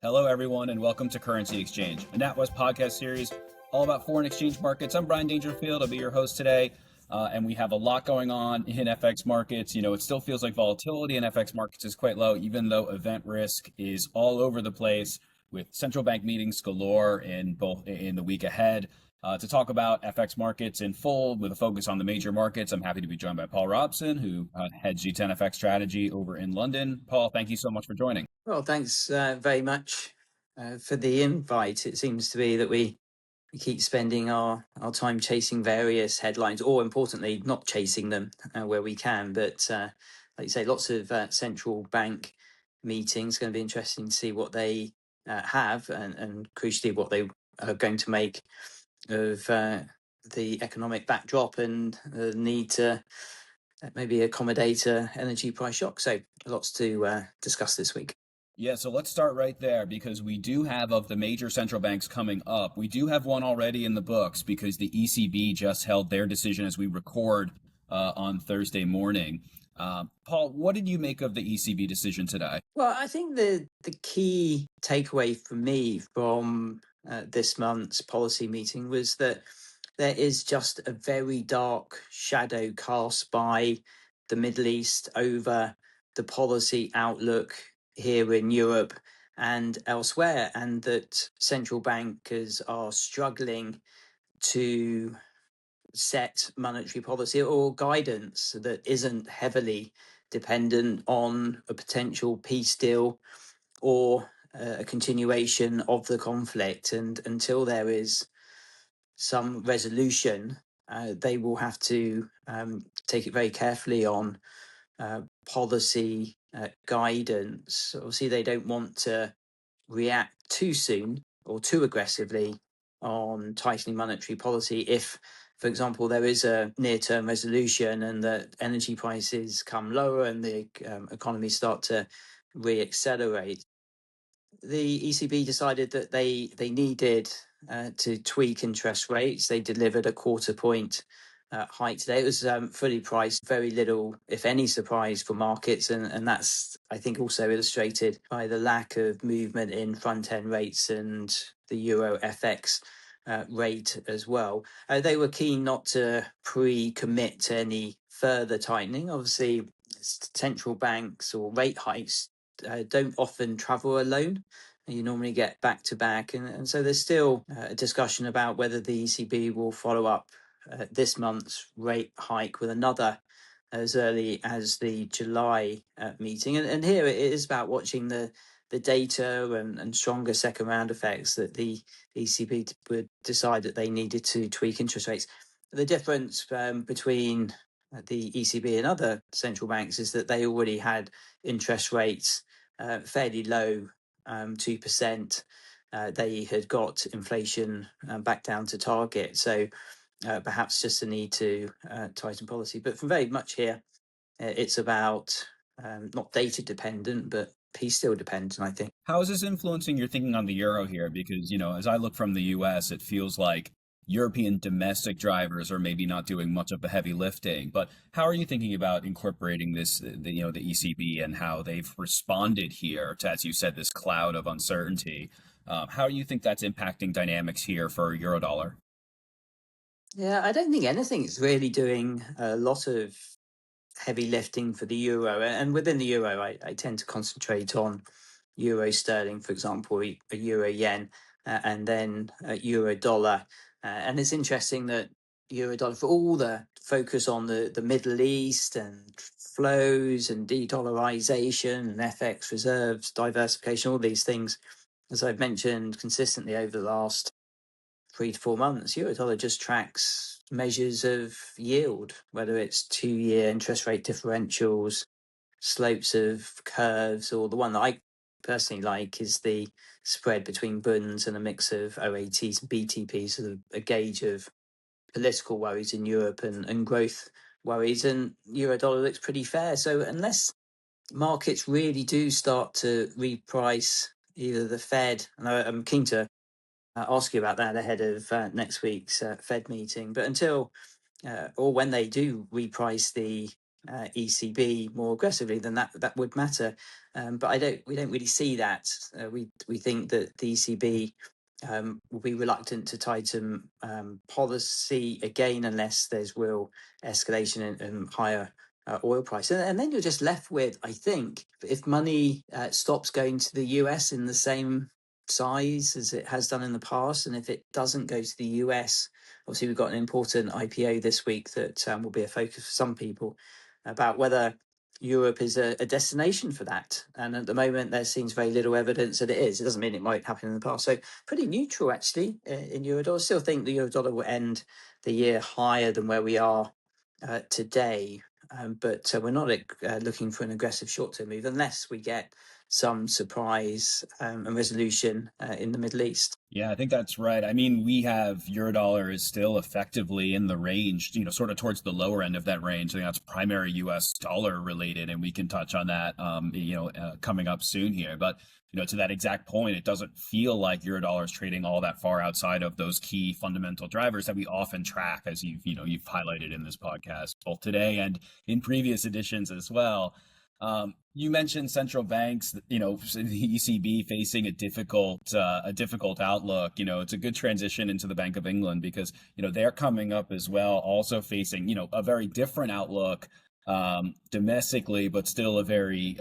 Hello, everyone, and welcome to Currency Exchange, a NatWest podcast series all about foreign exchange markets. I'm Brian Dangerfield. I'll be your host today, and we have a lot going on in FX markets. You know, it still feels like volatility in FX markets is quite low, even though event risk is all over the place with central bank meetings galore in the week ahead. To talk about FX markets in full with a focus on the major markets, I'm happy to be joined by Paul Robson, who heads G10 FX strategy over in London. Paul, thank you so much for joining. Well, thanks very much for the invite. It seems to be that we keep spending our time chasing various headlines, or importantly, not chasing them where we can. But like you say, lots of central bank meetings. Going to be interesting to see what they have and crucially what they are going to make of the economic backdrop and the need to maybe accommodate energy price shock. So lots to discuss this week. Yeah, so let's start right there because we do have of the major central banks coming up. We do have one already in the books because the ECB just held their decision as we record on Thursday morning. Paul, what did you make of the ECB decision today? Well, I think the key takeaway for me from this month's policy meeting was that there is just a very dark shadow cast by the Middle East over the policy outlook here in Europe and elsewhere, and that central bankers are struggling to set monetary policy or guidance that isn't heavily dependent on a potential peace deal or a continuation of the conflict. And until there is some resolution, they will have to take it very carefully on policy guidance. Obviously, they don't want to react too soon or too aggressively on tightening monetary policy if, for example, there is a near-term resolution and that energy prices come lower and the economy start to re-accelerate. The ECB decided that they needed to tweak interest rates. They delivered a quarter point hike today. It was fully priced, very little, if any, surprise for markets. And that's, I think, also illustrated by the lack of movement in front-end rates and the Euro FX rate as well. They were keen not to pre-commit to any further tightening. Obviously, central banks or rate hikes don't often travel alone. You normally get back to back. And so there's still a discussion about whether the ECB will follow up this month's rate hike with another as early as the July meeting. And here it is about watching the data and stronger second round effects that the ECB would decide that they needed to tweak interest rates. The difference between the ECB and other central banks is that they already had interest rates fairly low, 2%. They had got inflation back down to target. So perhaps just a need to tighten policy. But from very much here, it's about not data dependent, but peace still dependent, I think. How is this influencing your thinking on the euro here? Because, you know, as I look from the US, it feels like European domestic drivers are maybe not doing much of the heavy lifting. But how are you thinking about incorporating this, the ECB and how they've responded here to, as you said, this cloud of uncertainty? How do you think that's impacting dynamics here for Eurodollar? Yeah, I don't think anything is really doing a lot of heavy lifting for the euro. And within the euro, I tend to concentrate on euro sterling, for example, a euro yen, and then euro dollar. And it's interesting that euro dollar, for all the focus on the Middle East and flows and de-dollarization and FX reserves, diversification, all these things, as I've mentioned consistently over the last 3 to 4 months, Eurodollar just tracks measures of yield, whether it's 2-year interest rate differentials, slopes of curves, or the one that I personally like is the spread between bunds and a mix of OATs and BTPs, sort of a gauge of political worries in Europe and growth worries. And Eurodollar looks pretty fair. So unless markets really do start to reprice either the Fed, and I'm keen to ask you about that ahead of next week's Fed meeting. But until or when they do reprice the ECB more aggressively, then that would matter. But we don't really see that. We think that the ECB will be reluctant to tighten policy again unless there's real escalation and higher oil price. And then you're just left with, I think, if money stops going to the US in the same size as it has done in the past, and if it doesn't go to the US, obviously we've got an important IPO this week that will be a focus for some people about whether Europe is a destination for that. And at the moment, there seems very little evidence that it is. It doesn't mean it might happen in the past. So pretty neutral, actually, in Eurodollar. Still think the Eurodollar will end the year higher than where we are today. But we're not looking for an aggressive short-term move unless we get some surprise and resolution in the Middle East. Yeah, I think that's right. I mean, we have Eurodollar is still effectively in the range, sort of towards the lower end of that range. I think that's primary US dollar related, and we can touch on that, coming up soon here. But, to that exact point, it doesn't feel like Eurodollar is trading all that far outside of those key fundamental drivers that we often track, as you've highlighted in this podcast, both today and in previous editions as well. You mentioned central banks, the ECB facing a difficult outlook. It's a good transition into the Bank of England because, they're coming up as well, also facing, a very different outlook domestically, but still a very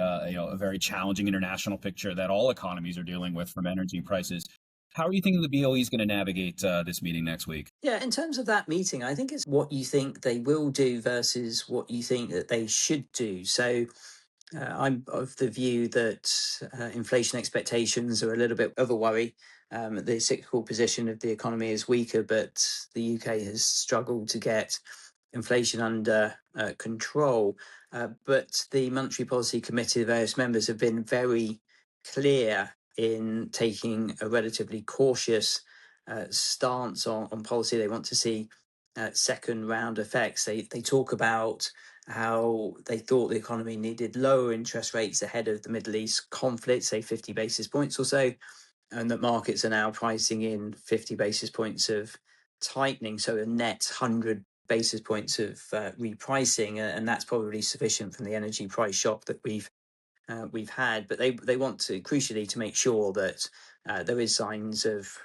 challenging international picture that all economies are dealing with from energy prices. How are you thinking the BOE is going to navigate this meeting next week? Yeah, in terms of that meeting, I think it's what you think they will do versus what you think that they should do. So I'm of the view that inflation expectations are a little bit of a worry. The cyclical position of the economy is weaker, but the UK has struggled to get inflation under control. But the Monetary Policy Committee, the various members have been very clear in taking a relatively cautious stance on policy. They want to see second round effects. They talk about how they thought the economy needed lower interest rates ahead of the Middle East conflict, say 50 basis points or so, and that markets are now pricing in 50 basis points of tightening, so a net 100 basis points of repricing, and that's probably sufficient from the energy price shock that we've had. But they want to, crucially, to make sure that there is signs of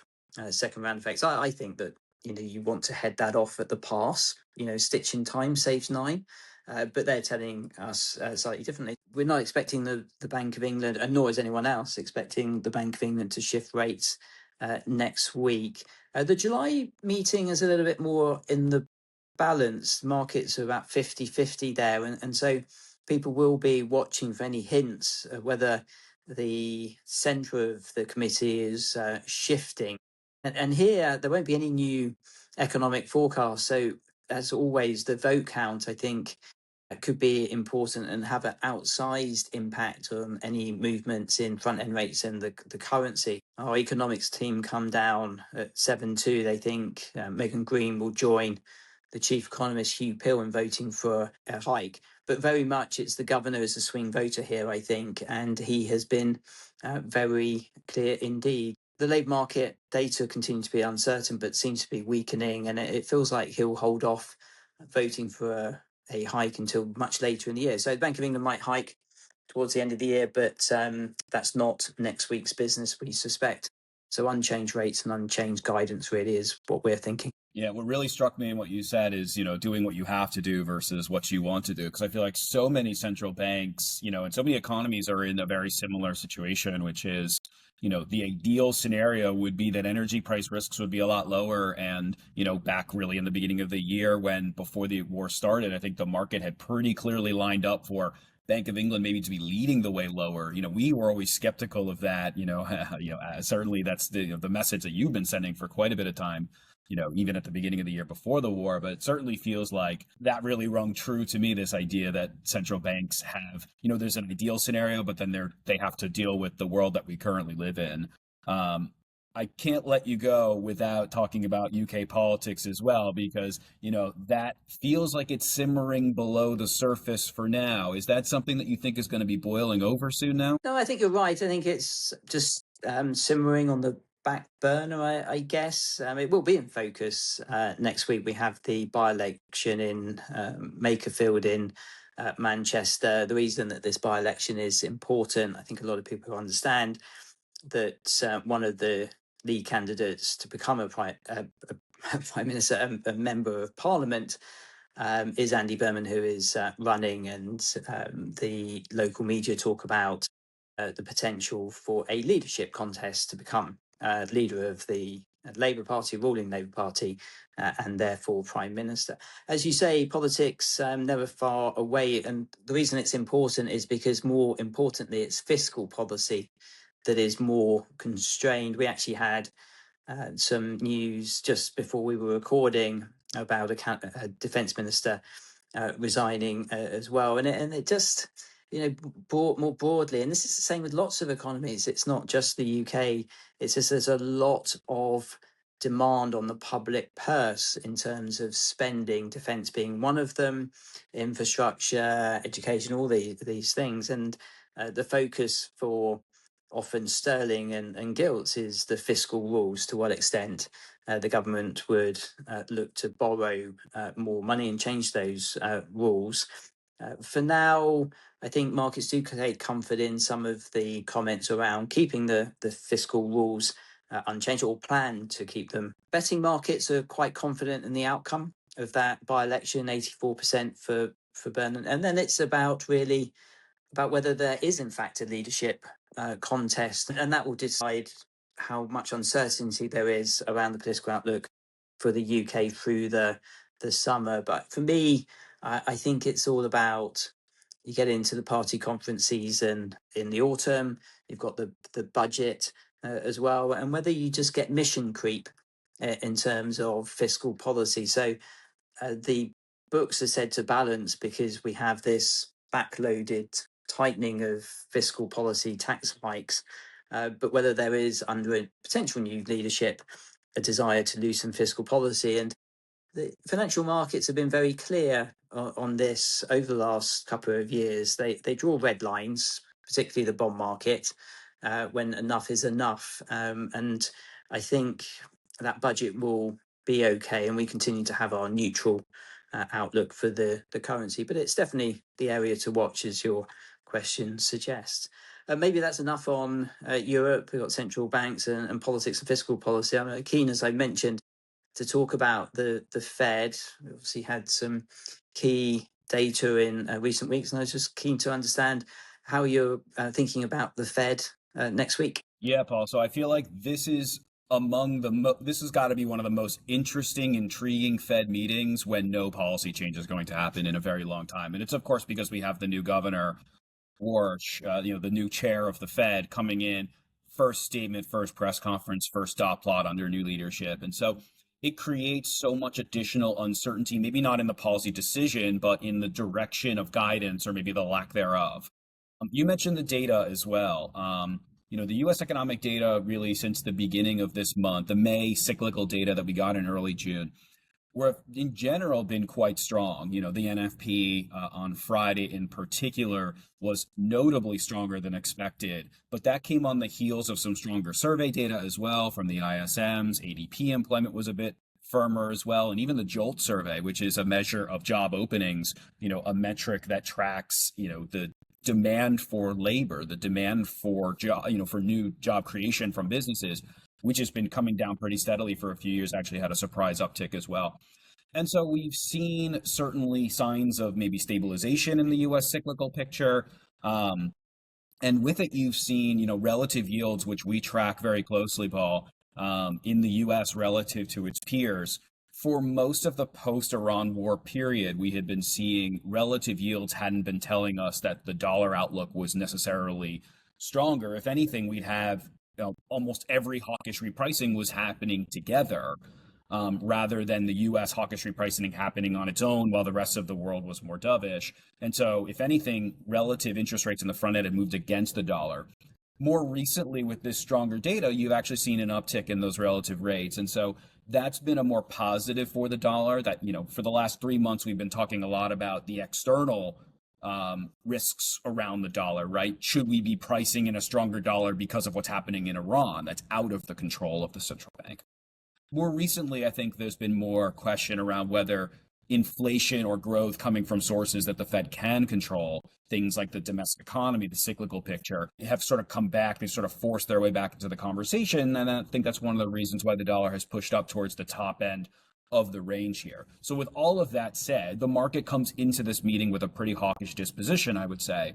second round effects. I think that you want to head that off at the pass. Stitch in time saves nine. But they're telling us slightly differently. We're not expecting the Bank of England, and nor is anyone else expecting the Bank of England to shift rates next week. The July meeting is a little bit more in the balance. Markets are about 50-50 there. And so people will be watching for any hints of whether the centre of the committee is shifting. And here, there won't be any new economic forecast. So, as always, the vote count, I think, could be important and have an outsized impact on any movements in front-end rates and the currency. Our economics team come down at 7-2. They think Megan Green will join the chief economist Hugh Pill in voting for a hike. But very much it's the governor as a swing voter here, I think, and he has been very clear indeed. The labour market data continue to be uncertain, but seems to be weakening, and it feels like he'll hold off voting for a hike until much later in the year. So the Bank of England might hike towards the end of the year, but that's not next week's business, we suspect. So unchanged rates and unchanged guidance really is what we're thinking. Yeah, what really struck me in what you said is, doing what you have to do versus what you want to do. Because I feel like so many central banks, and so many economies are in a very similar situation, which is, the ideal scenario would be that energy price risks would be a lot lower. And, back really in the beginning of the year before the war started, I think the market had pretty clearly lined up for Bank of England maybe to be leading the way lower. We were always skeptical of that. Certainly that's the message that you've been sending for quite a bit of time. Even at the beginning of the year before the war, but it certainly feels like that really rung true to me, this idea that central banks have, there's an ideal scenario, but then they have to deal with the world that we currently live in. I can't let you go without talking about UK politics as well, because, that feels like it's simmering below the surface for now. Is that something that you think is going to be boiling over soon now? No, I think you're right. I think it's just simmering on the back burner, I guess. It will be in focus next week. We have the by-election in Makerfield in Manchester. The reason that this by-election is important, I think a lot of people understand that one of the lead candidates to become a prime minister, a member of parliament, is Andy Berman, who is running, and the local media talk about the potential for a leadership contest to become leader of the Labour Party, ruling Labour Party, and therefore Prime Minister. As you say, politics never far away, and the reason it's important is because, more importantly, it's fiscal policy that is more constrained. We actually had some news just before we were recording about a defence minister resigning as well, and it just, brought more broadly, and this is the same with lots of economies. It's not just the UK. It's just there's a lot of demand on the public purse in terms of spending, defence being one of them, infrastructure, education, all these things, and the focus for often sterling and gilts is the fiscal rules. To what extent the government would look to borrow more money and change those rules. For now, I think markets do take comfort in some of the comments around keeping the fiscal rules unchanged, or plan to keep them. Betting markets are quite confident in the outcome of that by-election, 84% for Burnham. And then it's about whether there is in fact a leadership contest, and that will decide how much uncertainty there is around the political outlook for the UK through the summer. But for me, I think it's all about, you get into the party conference season in the autumn, you've got the budget as well, and whether you just get mission creep in terms of fiscal policy. So the books are said to balance because we have this backloaded tightening of fiscal policy, tax hikes, but whether there is, under a potential new leadership, a desire to loosen fiscal policy. And the financial markets have been very clear on this over the last couple of years. They draw red lines, particularly the bond market, when enough is enough. And I think that budget will be okay, and we continue to have our neutral outlook for the currency. But it's definitely the area to watch, as your question suggests. Maybe that's enough on Europe. We've got central banks and politics and fiscal policy. I'm keen, as I mentioned, to talk about the Fed. We obviously had some key data in recent weeks, and I was just keen to understand how you're thinking about the Fed next week. Yeah, Paul. So I feel like this is this has got to be one of the most interesting, intriguing Fed meetings when no policy change is going to happen in a very long time. And it's, of course, because we have the new governor, Warsh, the new chair of the Fed, coming in, first statement, first press conference, first dot plot under new leadership. And so it creates so much additional uncertainty, maybe not in the policy decision, but in the direction of guidance, or maybe the lack thereof. You mentioned the data as well. The U.S. economic data, really since the beginning of this month, the May cyclical data that we got in early June, were in general been quite strong. The NFP on Friday in particular was notably stronger than expected, but that came on the heels of some stronger survey data as well from the ISMs. ADP employment was a bit firmer as well, and even the JOLT survey, which is a measure of job openings, a metric that tracks, the demand for labor, the demand for job, for new job creation from businesses, which has been coming down pretty steadily for a few years, actually had a surprise uptick as well. And so we've seen certainly signs of maybe stabilization in the U.S. cyclical picture. And with it, you've seen, relative yields, which we track very closely, Paul, in the U.S. relative to its peers. For most of the post-Iran war period, we had been seeing relative yields hadn't been telling us that the dollar outlook was necessarily stronger. If anything, we'd have almost every hawkish repricing was happening together, rather than the U.S. hawkish repricing happening on its own while the rest of the world was more dovish. And so, if anything, relative interest rates in the front end had moved against the dollar. More recently, with this stronger data, you've actually seen an uptick in those relative rates. And so that's been a more positive for the dollar. That, for the last 3 months, we've been talking a lot about the external risks around the dollar, right? Should we be pricing in a stronger dollar because of what's happening in Iran? That's out of the control of the central bank. More recently, I think there's been more question around whether inflation or growth coming from sources that the Fed can control, things like the domestic economy, the cyclical picture, have sort of come back. They sort of forced their way back into the conversation. And I think that's one of the reasons why the dollar has pushed up towards the top end of the range here. So with all of that said, the market comes into this meeting with a pretty hawkish disposition, I would say,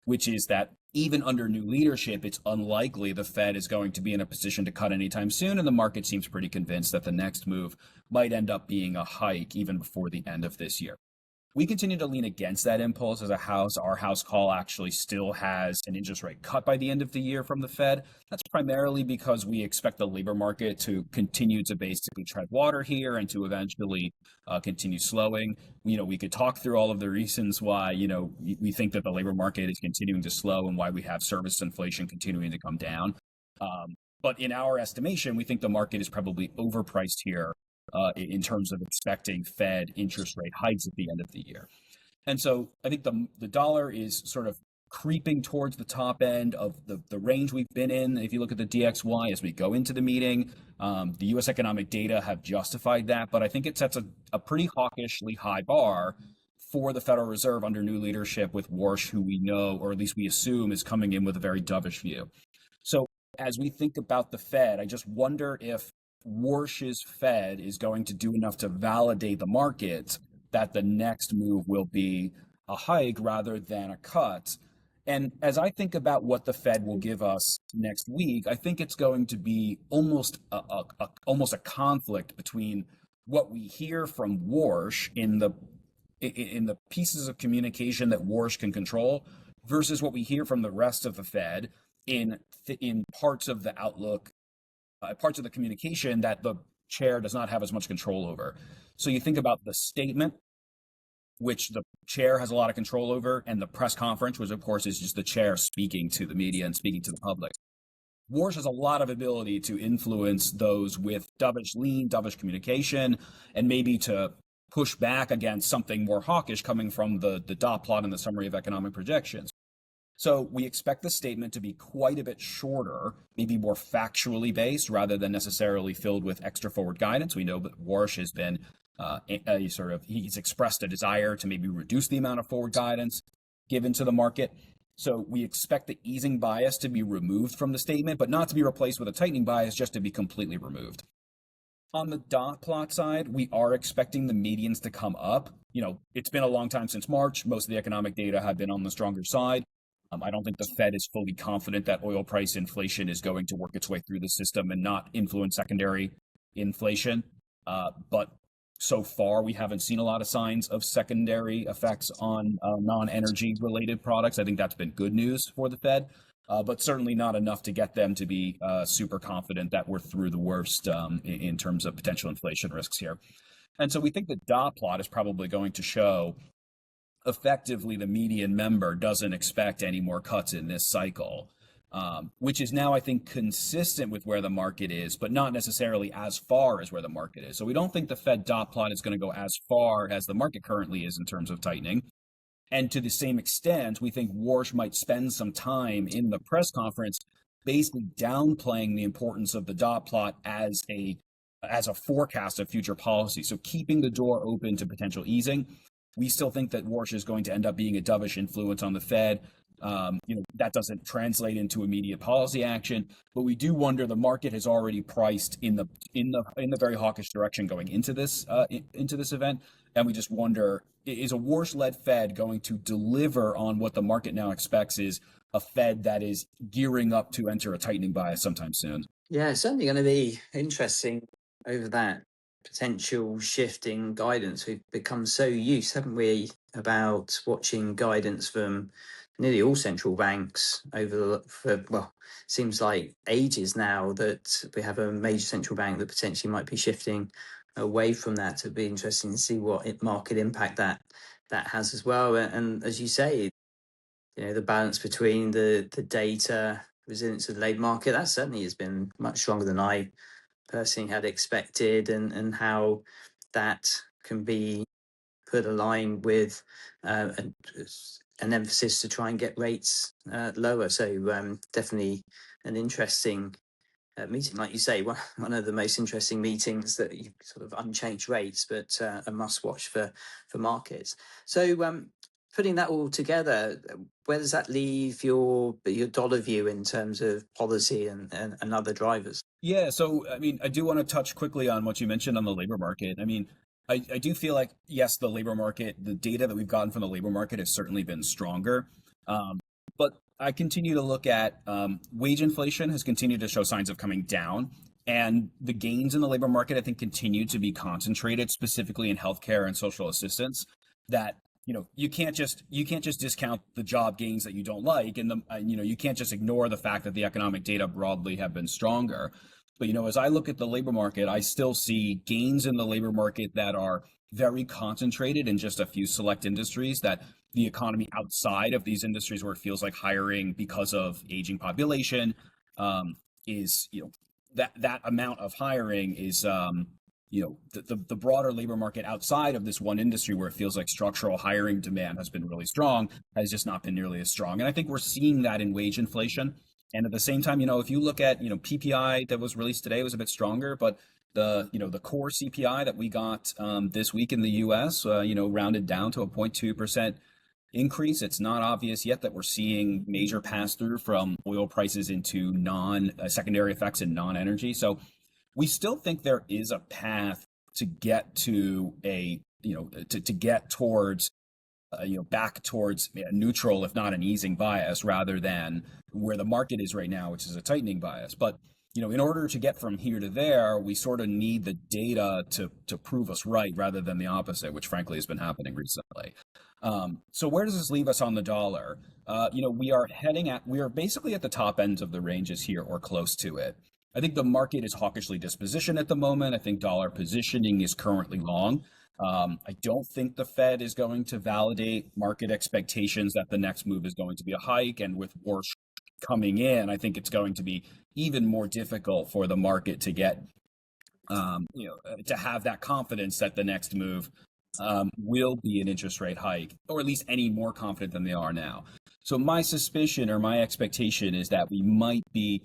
which is that even under new leadership, it's unlikely the Fed is going to be in a position to cut anytime soon. And the market seems pretty convinced that the next move might end up being a hike even before the end of this year. We continue to lean against that impulse as a house. Our house call actually still has an interest rate cut by the end of the year from the Fed. That's primarily because we expect the labor market to continue to basically tread water here and to eventually continue slowing. We could talk through all of the reasons why, we think that the labor market is continuing to slow and why we have service inflation continuing to come down. But in our estimation, we think the market is probably overpriced here in terms of expecting Fed interest rate hikes at the end of the year. And so I think the dollar is sort of creeping towards the top end of the range we've been in. If you look at the DXY as we go into the meeting, the US economic data have justified that, but I think it sets a pretty hawkishly high bar for the Federal Reserve under new leadership with Warsh, who we know, or at least we assume, is coming in with a very dovish view. So as we think about the Fed, I just wonder if Warsh's Fed is going to do enough to validate the market that the next move will be a hike rather than a cut. And as I think about what the Fed will give us next week, I think it's going to be almost a conflict between what we hear from Warsh in the pieces of communication that Warsh can control versus what we hear from the rest of the Fed in parts of the outlook, parts of the communication that the chair does not have as much control over. So you think about the statement, which the chair has a lot of control over, and the press conference, which of course is just the chair speaking to the media and speaking to the public. Warsh has a lot of ability to influence those with dovish communication, and maybe to push back against something more hawkish coming from the dot plot and the summary of economic projections. So we expect the statement to be quite a bit shorter, maybe more factually based rather than necessarily filled with extra forward guidance. We know that Warsh has been he's expressed a desire to maybe reduce the amount of forward guidance given to the market. So we expect the easing bias to be removed from the statement, but not to be replaced with a tightening bias, just to be completely removed. On the dot plot side, we are expecting the medians to come up. It's been a long time since March. Most of the economic data have been on the stronger side. I don't think the Fed is fully confident that oil price inflation is going to work its way through the system and not influence secondary inflation. But so far, we haven't seen a lot of signs of secondary effects on non-energy related products. I think that's been good news for the Fed, but certainly not enough to get them to be super confident that we're through the worst in terms of potential inflation risks here. And so we think the dot plot is probably going to show effectively the median member doesn't expect any more cuts in this cycle, which is now, I think, consistent with where the market is, but not necessarily as far as where the market is. So we don't think the Fed dot plot is going to go as far as the market currently is in terms of tightening. And to the same extent, we think Warsh might spend some time in the press conference basically downplaying the importance of the dot plot as a forecast of future policy. So keeping the door open to potential easing. We still think that Warsh is going to end up being a dovish influence on the Fed. That doesn't translate into immediate policy action, but we do wonder, the market has already priced in the very hawkish direction going into this event, and we just wonder, is a Warsh-led Fed going to deliver on what the market now expects is a Fed that is gearing up to enter a tightening bias sometime soon? Yeah, it's certainly going to be interesting over that potential shifting guidance. We've become so used, haven't we, about watching guidance from nearly all central banks seems like ages now, that we have a major central bank that potentially might be shifting away from that. It'd be interesting to see what market impact that has as well. And as you say, the balance between the data, resilience of the labour market, that certainly has been much stronger than I personally had expected, and how that can be put aligned with an emphasis to try and get rates lower. So definitely an interesting meeting, like you say, one of the most interesting meetings that you sort of unchanged rates, but a must watch for markets. So putting that all together, where does that leave your dollar view in terms of policy and other drivers? Yeah, so I mean, I do want to touch quickly on what you mentioned on the labor market. I mean, I do feel like, yes, the labor market, the data that we've gotten from the labor market has certainly been stronger. But I continue to look at wage inflation has continued to show signs of coming down. And the gains in the labor market, I think, continue to be concentrated specifically in healthcare and social assistance. That you can't just discount the job gains that you don't like, and you can't just ignore the fact that the economic data broadly have been stronger. But as I look at the labor market, I still see gains in the labor market that are very concentrated in just a few select industries. That the economy outside of these industries, where it feels like hiring because of aging population, is that amount of hiring is the broader labor market outside of this one industry, where it feels like structural hiring demand has been really strong, has just not been nearly as strong. And I think we're seeing that in wage inflation. And at the same time, if you look at PPI that was released today, was a bit stronger, but the core CPI that we got this week in the U.S. Rounded down to a 0.2% increase. It's not obvious yet that we're seeing major pass through from oil prices into non secondary effects in non-energy. So we still think there is a path to get to to get towards back towards neutral, if not an easing bias, rather than where the market is right now, which is a tightening bias. But in order to get from here to there, we sort of need the data to prove us right, rather than the opposite, which frankly has been happening recently. So where does this leave us on the dollar? We are basically at the top ends of the ranges here, or close to it. I think the market is hawkishly dispositioned at the moment. I think dollar positioning is currently long. I don't think the Fed is going to validate market expectations that the next move is going to be a hike. And with Warsh coming in, I think it's going to be even more difficult for the market to get, to have that confidence that the next move will be an interest rate hike, or at least any more confident than they are now. So my suspicion, or my expectation, is that we might be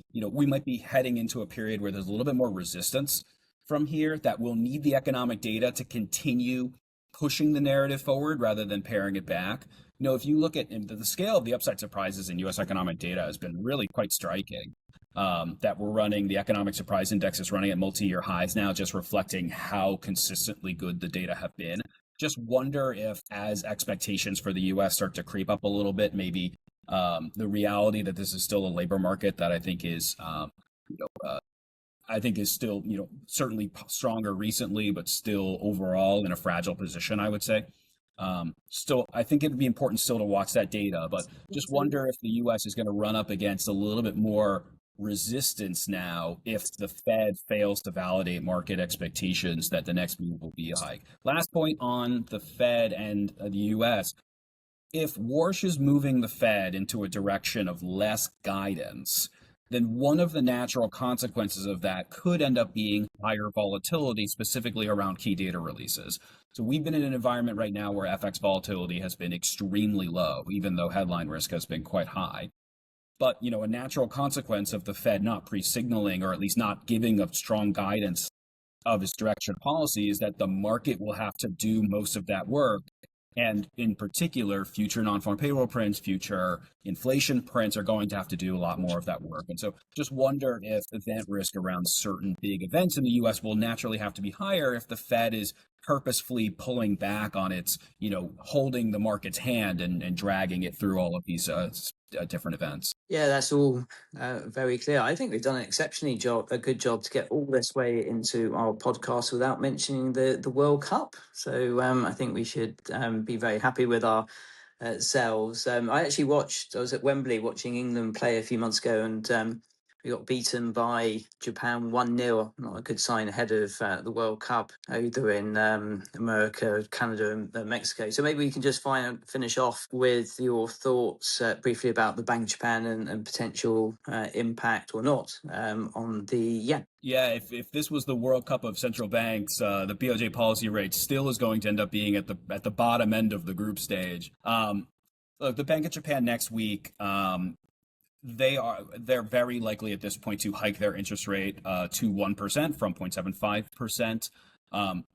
heading into a period where there's a little bit more resistance from here, that we'll need the economic data to continue pushing the narrative forward rather than paring it back. If you look at the scale of the upside surprises in U.S. economic data has been really quite striking. That the economic surprise index is running at multi-year highs now, just reflecting how consistently good the data have been. Just wonder if, as expectations for the U.S. start to creep up a little bit, maybe the reality that this is still a labor market that I think is still, certainly stronger recently, but still overall in a fragile position, I would say. Still, I think it would be important still to watch that data, but just wonder if the U.S. is going to run up against a little bit more resistance now if the Fed fails to validate market expectations that the next move will be a hike. Last point on the Fed and the U.S. If Warsh is moving the Fed into a direction of less guidance, then one of the natural consequences of that could end up being higher volatility, specifically around key data releases. So we've been in an environment right now where FX volatility has been extremely low, even though headline risk has been quite high. But, a natural consequence of the Fed not pre-signaling, or at least not giving a strong guidance of its direction of policy, is that the market will have to do most of that work. And in particular, future non-farm payroll prints, future inflation prints are going to have to do a lot more of that work. And so just wonder if event risk around certain big events in the U.S. will naturally have to be higher if the Fed is purposefully pulling back on its, holding the market's hand and dragging it through all of these different events. Yeah, that's all very clear. I think we've done an a good job to get all this way into our podcast without mentioning the World Cup. So I think we should be very happy with our selves. I was at Wembley watching England play a few months ago, and we got beaten by Japan 1-0. Not a good sign ahead of the World Cup, either in America, Canada, and Mexico. So maybe we can just finish off with your thoughts briefly about the Bank of Japan and potential impact or not on the yen. Yeah, if this was the World Cup of central banks, the BOJ policy rate still is going to end up being at the bottom end of the group stage. Look, the Bank of Japan next week they're very likely at this point to hike their interest rate to 1% from 0.75%.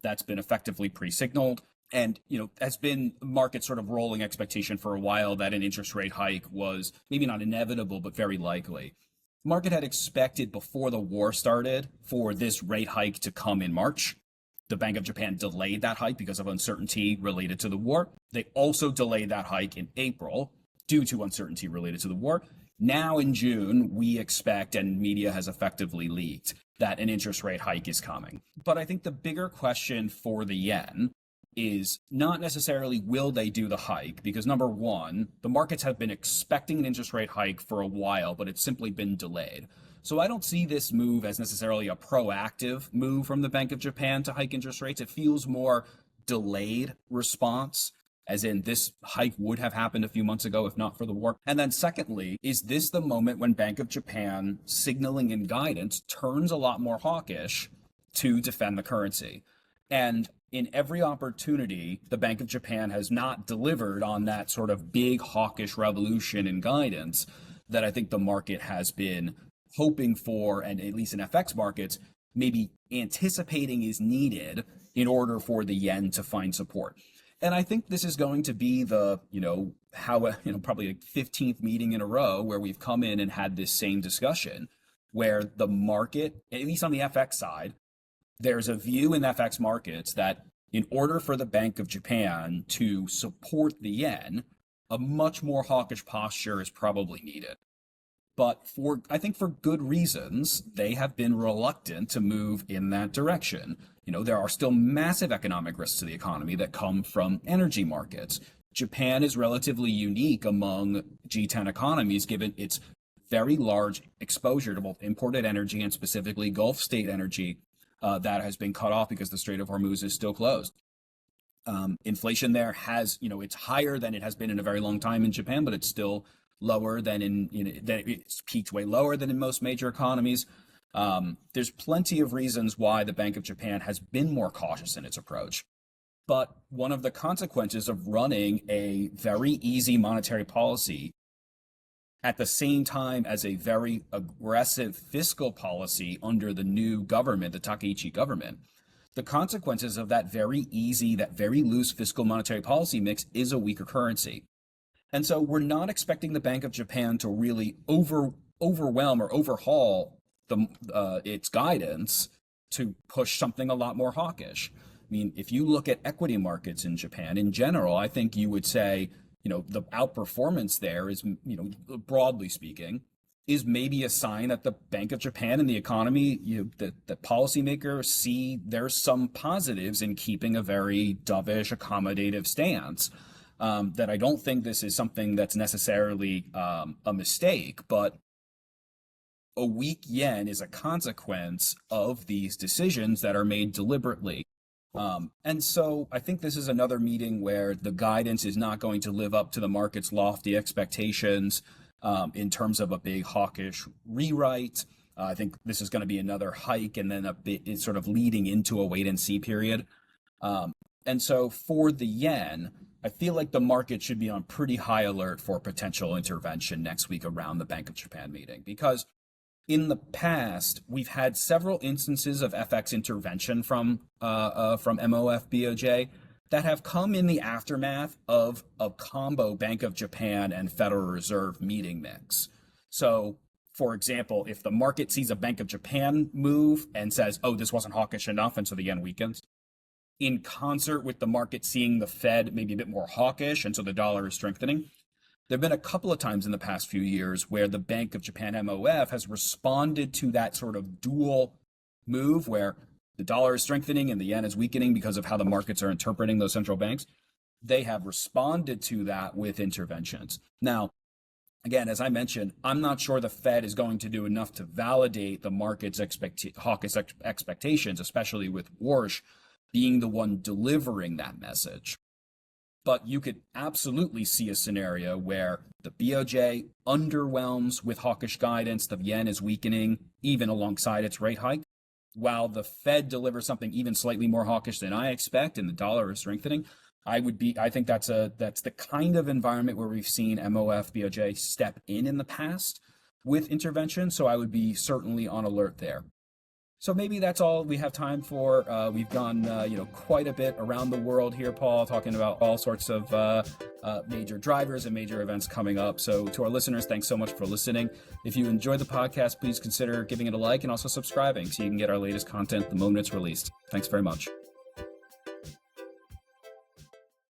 That's been effectively pre-signaled. And, has been market sort of rolling expectation for a while that an interest rate hike was maybe not inevitable, but very likely. Market had expected before the war started for this rate hike to come in March. The Bank of Japan delayed that hike because of uncertainty related to the war. They also delayed that hike in April due to uncertainty related to the war. Now in June, we expect, and media has effectively leaked, that an interest rate hike is coming. But I think the bigger question for the yen is not necessarily will they do the hike, because number one, the markets have been expecting an interest rate hike for a while, but it's simply been delayed. So I don't see this move as necessarily a proactive move from the Bank of Japan to hike interest rates. It feels more delayed response, as in this hike would have happened a few months ago if not for the war. And then secondly, is this the moment when Bank of Japan signaling and guidance turns a lot more hawkish to defend the currency? And in every opportunity, the Bank of Japan has not delivered on that sort of big hawkish revolution in guidance that I think the market has been hoping for, and at least in FX markets, maybe anticipating is needed in order for the yen to find support. And I think this is going to be the, probably like 15th meeting in a row where we've come in and had this same discussion, where the market, at least on the FX side, there's a view in FX markets that in order for the Bank of Japan to support the yen, a much more hawkish posture is probably needed. But I think for good reasons, they have been reluctant to move in that direction. There are still massive economic risks to the economy that come from energy markets. Japan is relatively unique among G10 economies, given its very large exposure to both imported energy and specifically Gulf state energy that has been cut off because the Strait of Hormuz is still closed. Inflation there has, it's higher than it has been in a very long time in Japan, but it's still lower than it's peaked way lower than in most major economies. There's plenty of reasons why the Bank of Japan has been more cautious in its approach. But one of the consequences of running a very easy monetary policy at the same time as a very aggressive fiscal policy under the new government, the Takaichi government, the consequences of that very easy, that very loose fiscal monetary policy mix is a weaker currency. And so we're not expecting the Bank of Japan to really overwhelm or overhaul its guidance to push something a lot more hawkish. I mean, if you look at equity markets in Japan in general, I think you would say, the outperformance there is, broadly speaking, is maybe a sign that the Bank of Japan and the economy, that policymakers see there's some positives in keeping a very dovish, accommodative stance. That I don't think this is something that's necessarily a mistake, but a weak yen is a consequence of these decisions that are made deliberately. And so I think this is another meeting where the guidance is not going to live up to the market's lofty expectations in terms of a big hawkish rewrite. I think this is going to be another hike and then a bit sort of leading into a wait and see period. And so for the yen, I feel like the market should be on pretty high alert for potential intervention next week around the Bank of Japan meeting, because in the past, we've had several instances of FX intervention from MOF BOJ that have come in the aftermath of a combo Bank of Japan and Federal Reserve meeting mix. So, for example, if the market sees a Bank of Japan move and says, oh, this wasn't hawkish enough, and so the yen weakens, in concert with the market seeing the Fed maybe a bit more hawkish, and so the dollar is strengthening, there have been a couple of times in the past few years where the Bank of Japan MOF has responded to that sort of dual move where the dollar is strengthening and the yen is weakening because of how the markets are interpreting those central banks. They have responded to that with interventions. Now, again, as I mentioned, I'm not sure the Fed is going to do enough to validate the market's hawkish expectations, especially with Warsh being the one delivering that message. But you could absolutely see a scenario where the BOJ underwhelms with hawkish guidance, the yen is weakening even alongside its rate hike, while the Fed delivers something even slightly more hawkish than I expect and the dollar is strengthening. I think that's the kind of environment where we've seen MOF BOJ step in the past. with intervention. So I would be certainly on alert there. So maybe that's all we have time for. We've gone, quite a bit around the world here, Paul, talking about all sorts of major drivers and major events coming up. So to our listeners, thanks so much for listening. If you enjoyed the podcast, please consider giving it a like and also subscribing so you can get our latest content the moment it's released. Thanks very much.